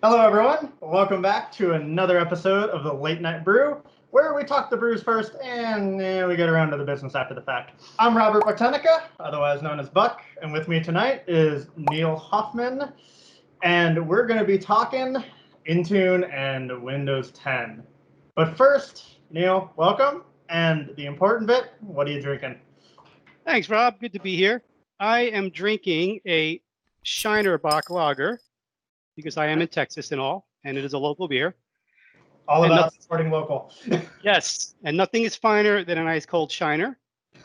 Hello, everyone. Welcome back to another episode of the Late Night Brew, where we talk the brews first and we get around to the business after the fact. I'm Robert Bartonica, otherwise known as Buck, and with me tonight is Neil Hoffman, and we're going to be talking Intune and Windows 10. But first, Neil, welcome, and the important bit, what are you drinking? Thanks, Rob. Good to be here. I am drinking a Shiner Bock Lager because I am in Texas and all, and it is a local beer. All about supporting local. Yes, and nothing is finer than a nice cold Shiner.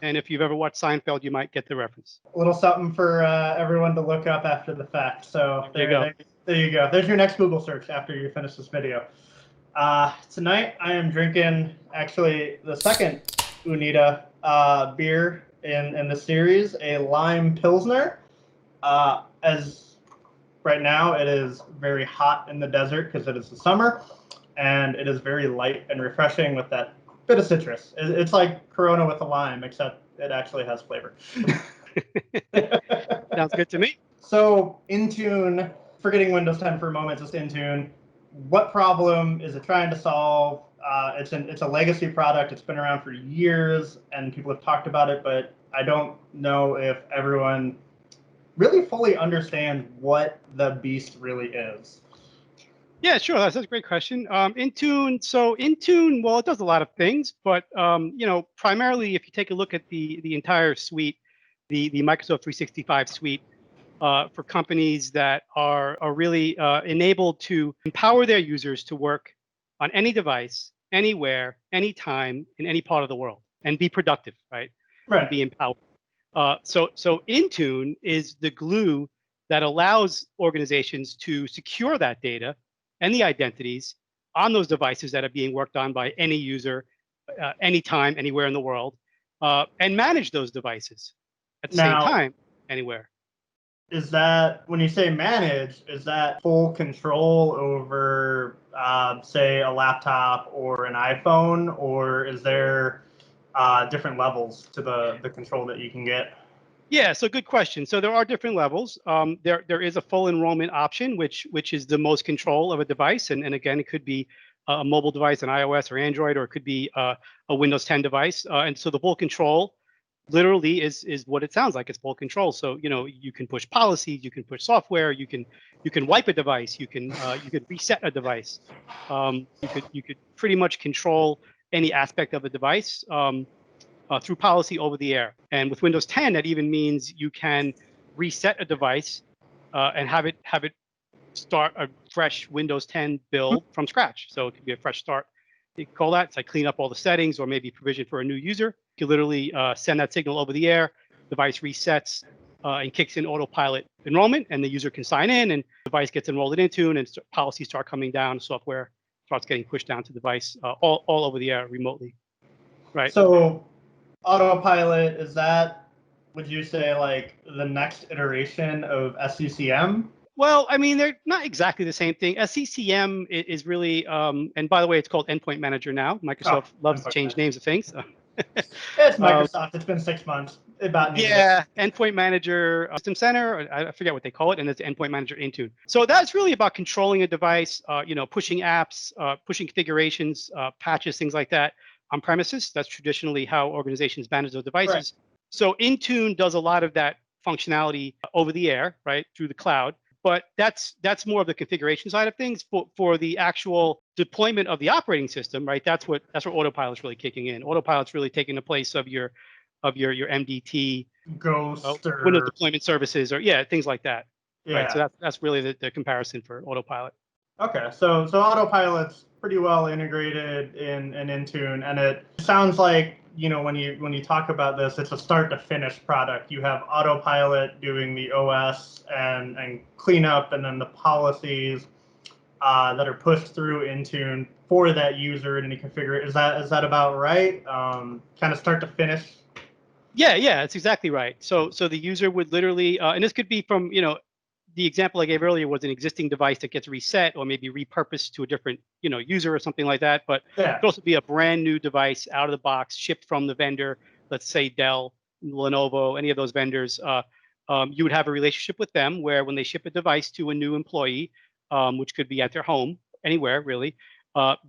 And if you've ever watched Seinfeld, you might get the reference. A little something for everyone to look up after the fact. So there you go. There's your next Google search after you finish this video. Tonight I am drinking actually the second Unita beer in the series, a lime pilsner. As right now it is very hot in the desert because it is the summer, and it is very light and refreshing with that bit of citrus. It's like Corona with a lime, except it actually has flavor. Sounds good to me. So Intune, forgetting Windows 10 for a moment, just Intune. What problem is it trying to solve? It's a legacy product. It's been around for years, and people have talked about it, but I don't know if everyone really fully understands what the beast really is. Yeah, sure. That's a great question. Intune, well, it does a lot of things, but primarily, if you take a look at the entire suite, the Microsoft 365 suite, for companies that are really enabled to empower their users to work on any device, anywhere, anytime, in any part of the world, and be productive, right? And be empowered. So Intune is the glue that allows organizations to secure that data and the identities on those devices that are being worked on by any user, anytime, anywhere in the world, and manage those devices at the same time, anywhere. Is that, when you say manage, is that full control over, say, a laptop or an iPhone, or is there different levels to the control that you can get? Yeah, so good question. So there are different levels. There is a full enrollment option, which is the most control of a device, and again, it could be a mobile device, an iOS or Android, or it could be a Windows 10 device. And so the full control literally is what it sounds like. It's full control. So you can push policies, you can push software, you can wipe a device, you can reset a device. You could pretty much control any aspect of a device through policy over the air. And with Windows 10, that even means you can reset a device and have it start a fresh Windows 10 build from scratch. So it could be a fresh start. You can call that. It's like clean up all the settings or maybe provision for a new user. You can literally send that signal over the air. Device resets and kicks in autopilot enrollment, and the user can sign in, and the device gets enrolled in Intune, and policies start coming down. Software starts getting pushed down to the device all over the air remotely. Right. So autopilot, is that, would you say, like the next iteration of SCCM? Well, I mean, they're not exactly the same thing. SCCM is really, and by the way, it's called Endpoint Manager now. Microsoft loves to change names of things. It's Microsoft. It's been 6 months. Endpoint Manager System Center. I forget what they call it, and it's Endpoint Manager Intune. So that's really about controlling a device, pushing apps, pushing configurations, patches, things like that on premises. That's traditionally how organizations manage those devices. Right. So Intune does a lot of that functionality over the air, right, through the cloud. But that's more of the configuration side of things. For the actual deployment of the operating system, right? That's where Autopilot's really kicking in. Autopilot's really taking the place of your MDT, Ghost, or Windows deployment services, or things like that. Yeah. Right. So that's really the comparison for Autopilot. Okay, so Autopilot's pretty well integrated in Intune, and it sounds like, when you talk about this, it's a start to finish product. You have Autopilot doing the OS and cleanup, and then the policies that are pushed through Intune for that user in any configuration. Is that about right? Kind of start to finish. Yeah, that's exactly right. So the user would literally, and this could be from the example I gave earlier was an existing device that gets reset or maybe repurposed to a different, user or something like that. But it could also be a brand new device out of the box, shipped from the vendor, let's say Dell, Lenovo, any of those vendors. You would have a relationship with them where when they ship a device to a new employee, which could be at their home, anywhere really.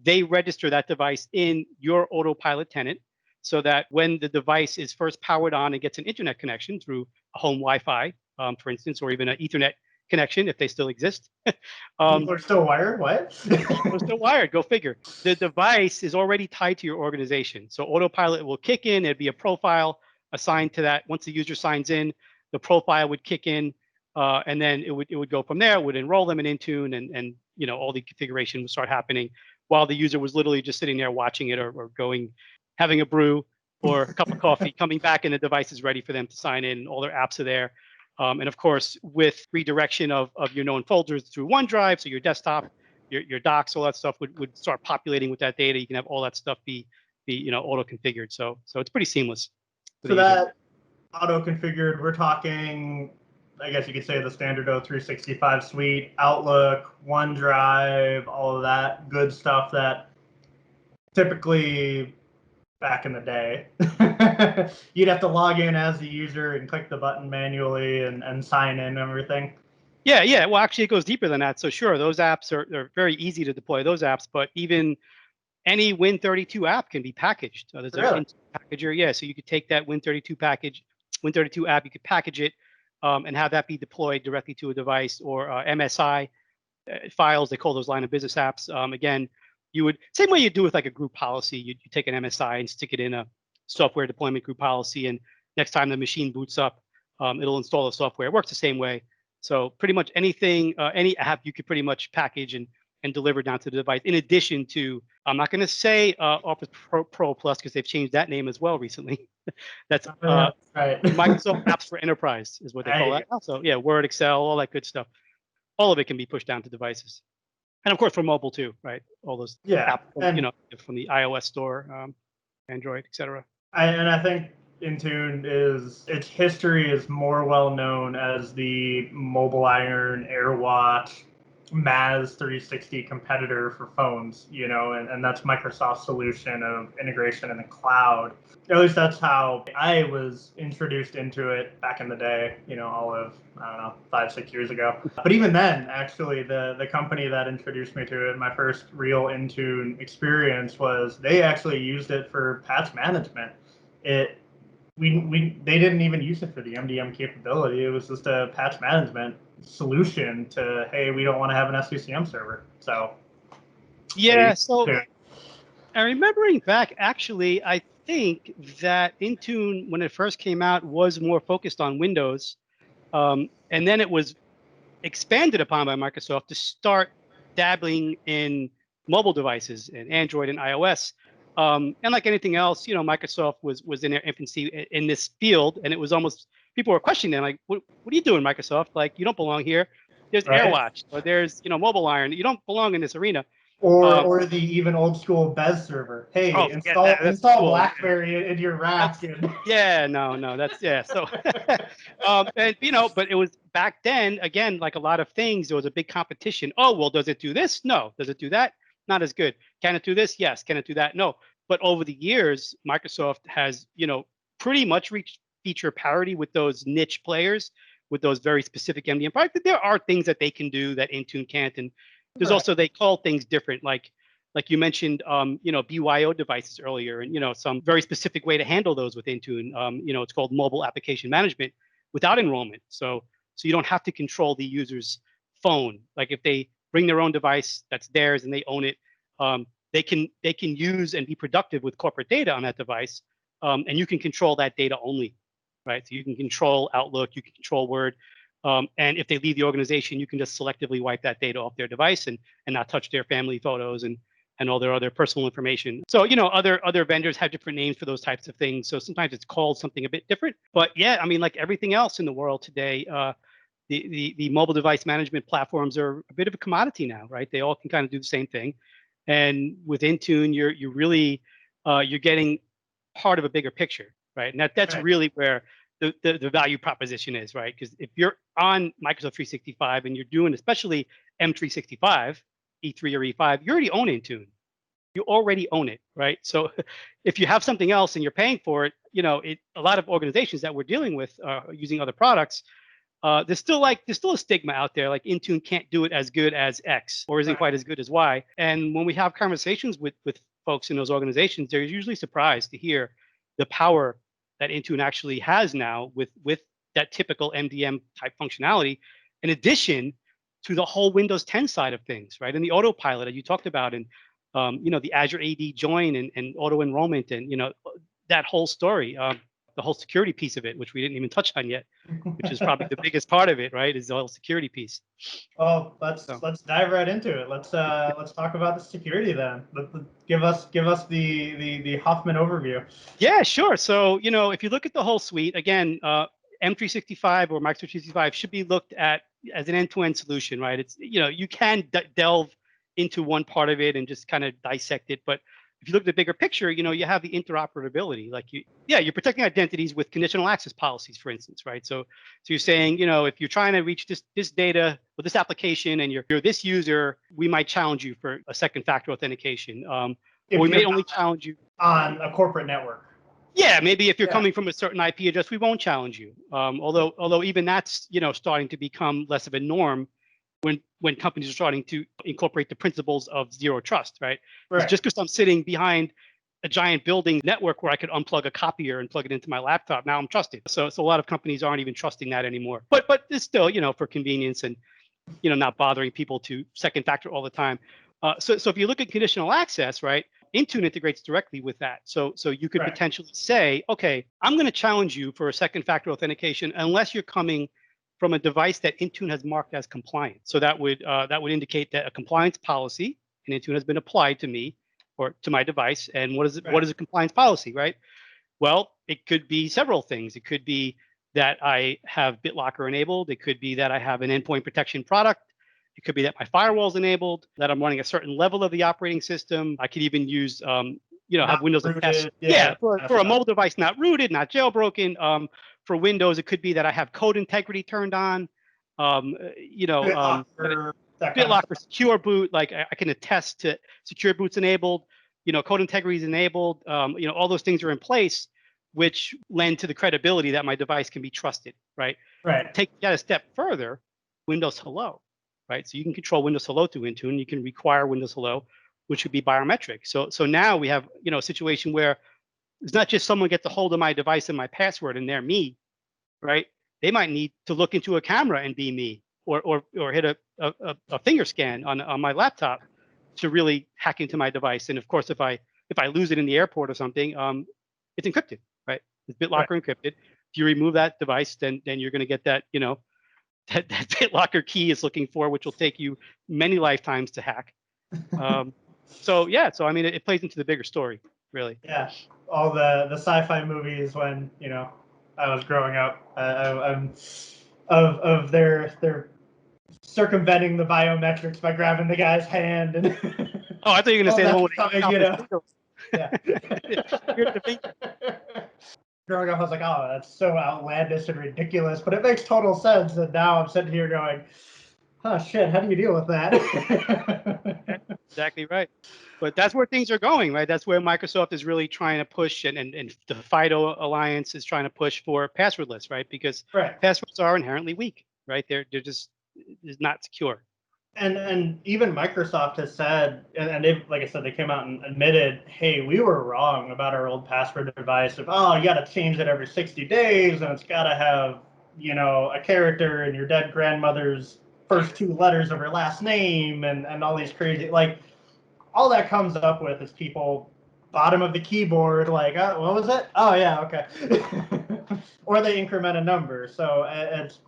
They register that device in your autopilot tenant so that when the device is first powered on and gets an internet connection through a home Wi-Fi, for instance, or even an Ethernet connection if they still exist. People are still wired? What? People are still wired. Go figure. The device is already tied to your organization. So autopilot will kick in. It'd be a profile assigned to that. Once the user signs in, the profile would kick in, and then it would go from there. It would enroll them in Intune, and all the configuration would start happening while the user was literally just sitting there watching it or going, having a brew or a cup of coffee, coming back, and the device is ready for them to sign in. All their apps are there. And of course, with redirection of your known folders through OneDrive, so your desktop, your docs, all that stuff would start populating with that data. You can have all that stuff be auto configured. So it's pretty seamless. So that auto configured, we're talking, I guess you could say the standard O365 suite, Outlook, OneDrive, all of that good stuff that typically back in the day, you'd have to log in as the user and click the button manually and sign in and everything. Yeah. Well, actually, it goes deeper than that. So sure, those apps are very easy to deploy, those apps, but even any Win32 app can be packaged. There's Really? a packager. Yeah, so you could take that Win32 package, Win32 app, you could package it and have that be deployed directly to a device, or MSI files. They call those line of business apps. Again, you would, same way you do with like a group policy, you take an MSI and stick it in a software deployment group policy, and next time the machine boots up, it'll install the software. It works the same way. So pretty much anything, any app you could pretty much package and deliver down to the device. In addition to, I'm not going to say Office Pro Plus because they've changed that name as well recently. That's Right. Microsoft Apps for Enterprise is what they call that. So yeah, Word, Excel, all that good stuff. All of it can be pushed down to devices, and of course for mobile too, right? All those apps, from the iOS store, Android, etc. And I think Intune its history is more well known as the Mobile Iron, AirWatch, Maz 360 competitor for phones, and that's Microsoft's solution of integration in the cloud. At least that's how I was introduced into it back in the day, all of, I don't know, 5-6 years ago. But even then, actually, the company that introduced me to it, my first real Intune experience was they actually used it for patch management. They didn't even use it for the MDM capability. It was just a patch management solution to, hey, we don't want to have an SCCM server. So yeah, so I'm remembering back, actually, I think that Intune, when it first came out, was more focused on Windows, and then it was expanded upon by Microsoft to start dabbling in mobile devices and Android and iOS. And like anything else, Microsoft was in their infancy in this field, and it was almost, people were questioning them, like, what are you doing, Microsoft? Like, you don't belong here. There's AirWatch, or there's Mobile Iron. You don't belong in this arena. Or the even old school Bez server. Hey, install BlackBerry in your rack. No, that's So, and but it was back then. Again, like a lot of things, there was a big competition. Oh well, does it do this? No. Does it do that? Not as good. Can it do this? Yes. Can it do that? No. But over the years, Microsoft has pretty much reached feature parity with those niche players, with those very specific MDM products. There are things that they can do that Intune can't, and there's also, they call things different, like you mentioned, BYO devices earlier, and some very specific way to handle those with Intune. It's called mobile application management without enrollment. So you don't have to control the user's phone. Like if they bring their own device that's theirs and they own it, they can use and be productive with corporate data on that device, and you can control that data only, right? So you can control Outlook, you can control Word. And if they leave the organization, you can just selectively wipe that data off their device and not touch their family photos and all their other personal information. So, other vendors have different names for those types of things. So sometimes it's called something a bit different. But yeah, I mean, like everything else in the world today, the mobile device management platforms are a bit of a commodity now, right? They all can kind of do the same thing. And with Intune, you're really you're getting part of a bigger picture, right? And that's really where the value proposition is, right? Because if you're on Microsoft 365 and you're doing especially M365, E3 or E5, you already own Intune. You already own it, right? So if you have something else and you're paying for it, a lot of organizations that we're dealing with using other products, there's still a stigma out there, like Intune can't do it as good as X or isn't quite as good as Y. And when we have conversations with folks in those organizations, they're usually surprised to hear the power that Intune actually has now with that typical MDM type functionality, in addition to the whole Windows 10 side of things, right? And the autopilot that you talked about, and the Azure AD join and auto enrollment, and that whole story, the whole security piece of it, which we didn't even touch on yet, which is probably the biggest part of it, right? Is the whole security piece. Well, let's dive right into it. Let's talk about the security then. Give us the Hoffman overview. Yeah, sure. So if you look at the whole suite again, M365 or Microsoft 365 should be looked at as an end-to-end solution, right? It's you can delve into one part of it and just kind of dissect it, but if you look at the bigger picture, you have the interoperability. Like you're protecting identities with conditional access policies, for instance, right? So you're saying, if you're trying to reach this data or this application and you're this user, we might challenge you for a second factor authentication. Or we may only challenge you on a corporate network. Yeah, maybe if you're coming from a certain IP address, we won't challenge you. Although even that's starting to become less of a norm when companies are starting to incorporate the principles of zero trust, right? It's just because I'm sitting behind a giant building network where I could unplug a copier and plug it into my laptop, now I'm trusted. So a lot of companies aren't even trusting that anymore. But it's still for convenience and not bothering people to second factor all the time. So if you look at conditional access, right? Intune integrates directly with that. So you could potentially say, okay, I'm going to challenge you for a second factor authentication unless you're coming from a device that Intune has marked as compliant. So that would indicate that a compliance policy in Intune has been applied to me or to my device. And what is it? What is a compliance policy, right? Well, it could be several things. It could be that I have BitLocker enabled. It could be that I have an endpoint protection product. It could be that my firewall is enabled, that I'm running a certain level of the operating system. I could even use, have Windows FS. For a mobile device not rooted, not jailbroken. For Windows, it could be that I have code integrity turned on. BitLocker, secure boot. Like I can attest to secure boot's enabled. Code integrity is enabled. All those things are in place, which lend to the credibility that my device can be trusted. Right. Take that a step further. Windows Hello. Right, so you can control Windows Hello through Intune. You can require Windows Hello, which would be biometric. So now we have a situation where it's not just someone gets a hold of my device and my password and they're me, right? They might need to look into a camera and be me, or hit a finger scan on my laptop to really hack into my device. And of course, if I lose it in the airport or something, it's encrypted, right? It's BitLocker encrypted. If you remove that device, then you're going to get that that BitLocker key is looking for, which will take you many lifetimes to hack. So I mean, it plays into the bigger story, really. Yeah, all the sci-fi movies when I was growing up, of their circumventing the biometrics by grabbing the guy's hand and. Oh, I thought you were going to say the one Growing up, I was like, oh, that's so outlandish and ridiculous, but it makes total sense. And now I'm sitting here going, oh, shit, how do you deal with that? Exactly right. But that's where things are going, right? That's where Microsoft is really trying to push, and the FIDO Alliance is trying to push for passwordless, right? Because passwords are inherently weak, right? They're just not secure. And even Microsoft has said, and they've, like I said, they came out and admitted, hey, we were wrong about our old password device. You got to change it every 60 days, and it's got to have, a character in your dead grandmother's first two letters of her last name, and all these crazy, like, all that comes up with is people bottom of the keyboard, like, oh, what was it? Oh yeah, okay. Or they increment a number. So it's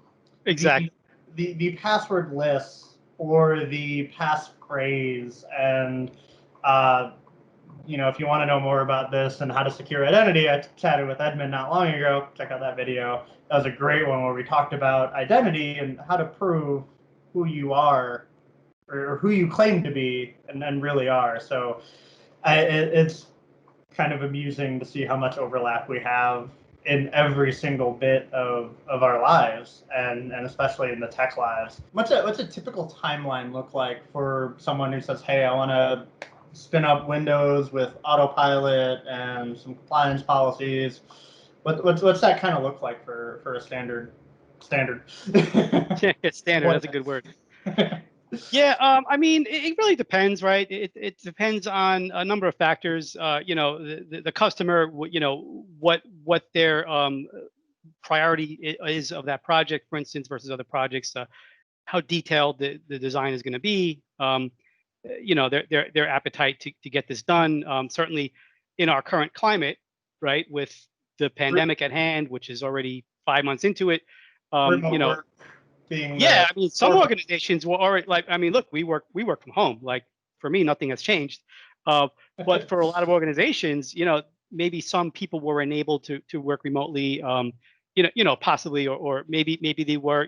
exactly the password lists or the passphrase, and if you want to know more about this and how to secure identity, I chatted with Edmund not long ago. Check out that video. That was a great one where we talked about identity and how to prove who you are or who you claim to be and really are. So it's kind of amusing to see how much overlap we have in every single bit of our lives, and especially in the tech lives. What's a typical timeline look like for someone who says, hey, I want to spin up Windows with autopilot and some compliance policies? What's that kind of look like for a standard standard. Yeah, standard. That's a good word. Yeah, I mean, it really depends, right? It depends on a number of factors. The customer, what their priority is of that project, for instance, versus other projects. How detailed the design is going to be. Their appetite to get this done. Certainly, in our current climate, right, with the pandemic at hand, which is already 5 months into it. Remote work being Yeah, I mean, some organizations will already look, we work from home. Like for me, nothing has changed. But for a lot of organizations, maybe some people were enabled to work remotely. Possibly, or maybe they were,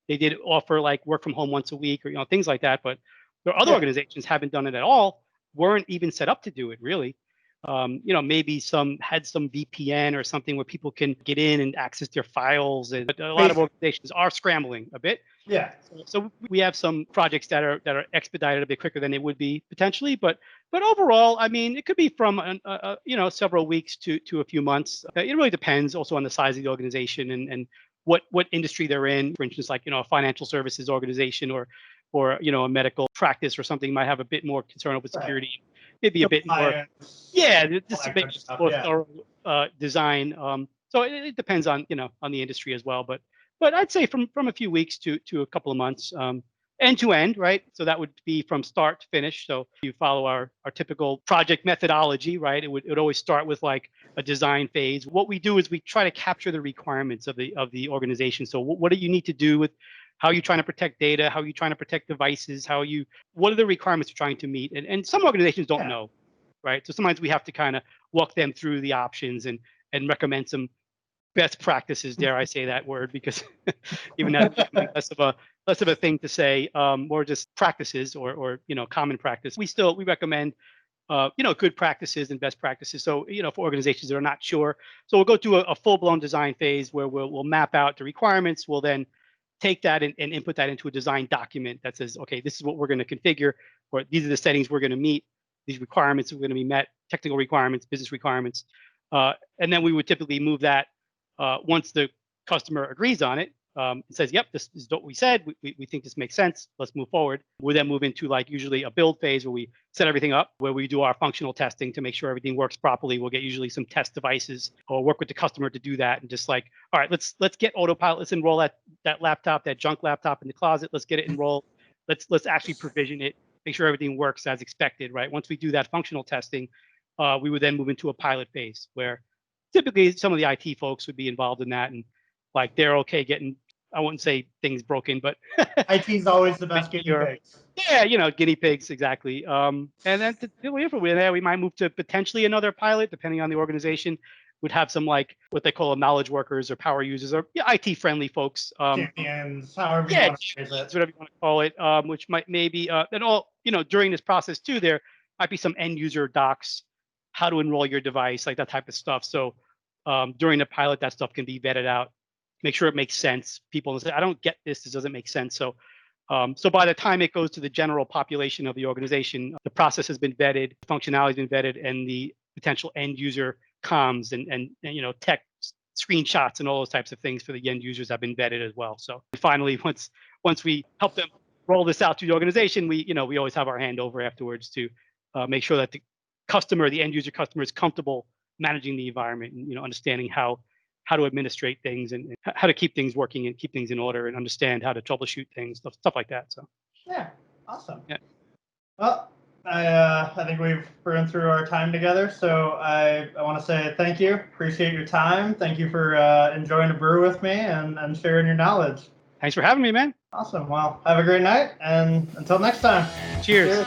they did offer like work from home once a week, or things like that. But there are other organizations haven't done it at all, weren't even set up to do it really. Maybe some had some VPN or something where people can get in and access their files. And a lot of organizations are scrambling a bit. Yeah. So we have some projects that are expedited a bit quicker than they would be potentially, but overall, I mean, it could be from several weeks to a few months. It really depends also on the size of the organization and what industry they're in. For instance, like a financial services organization or a medical practice or something might have a bit more concern with security. Maybe a bit more, just a bit more thorough design. So it depends on on the industry as well, but I'd say from a few weeks to a couple of months, end to end, right? So that would be from start to finish. So if you follow our typical project methodology, right? It would always start with like a design phase. What we do is we try to capture the requirements of the organization. So what do you need to do with how are you trying to protect data? How are you trying to protect devices? What are the requirements you're trying to meet? And some organizations don't know, right? So sometimes we have to kind of walk them through the options and recommend some best practices, dare I say that word, because even that's becoming less of a thing to say, more just practices or common practice. We recommend good practices and best practices. So for organizations that are not sure, so we'll go through a full-blown design phase where we'll map out the requirements. We'll then take that and input that into a design document that says, okay, this is what we're going to configure, or these are the settings we're going to meet. These requirements are going to be met, technical requirements, business requirements, and then we would typically move that once the customer agrees on it. And says, yep, this is what we said. We think this makes sense. Let's move forward. We then move into like usually a build phase where we set everything up, where we do our functional testing to make sure everything works properly. We'll get usually some test devices or work with the customer to do that. And just like, all right, let's get autopilot. Let's enroll that laptop, that junk laptop in the closet. Let's get it enrolled. Let's actually provision it, make sure everything works as expected, right? Once we do that functional testing, we would then move into a pilot phase where typically some of the IT folks would be involved in that, and like they're okay getting, I wouldn't say things broken, but IT's always the best guinea pigs. Yeah, guinea pigs, exactly. And then we might move to potentially another pilot, depending on the organization. Would have some like what they call knowledge workers or power users or IT friendly folks. Champions, however you want to phrase it. Whatever you want to call it. Which might maybe and all during this process too, there might be some end user docs, how to enroll your device, like that type of stuff. So during the pilot, that stuff can be vetted out, make sure it makes sense. People say, I don't get this doesn't make sense. So by the time it goes to the general population of the organization, the process has been vetted, functionality has been vetted, and the potential end user comms and tech screenshots and all those types of things for the end users have been vetted as well. So finally, once we help them roll this out to the organization, we always have our hand over afterwards to make sure that the end user customer is comfortable managing the environment and understanding how to administrate things and how to keep things working and keep things in order and understand how to troubleshoot things, stuff like that. So yeah, awesome. Yeah. Well, I think we've run through our time together, so I want to say thank you. Appreciate your time. Thank you for enjoying the brew with me and sharing your knowledge. Thanks for having me, man. Awesome. Well, have a great night, and until next time. Cheers.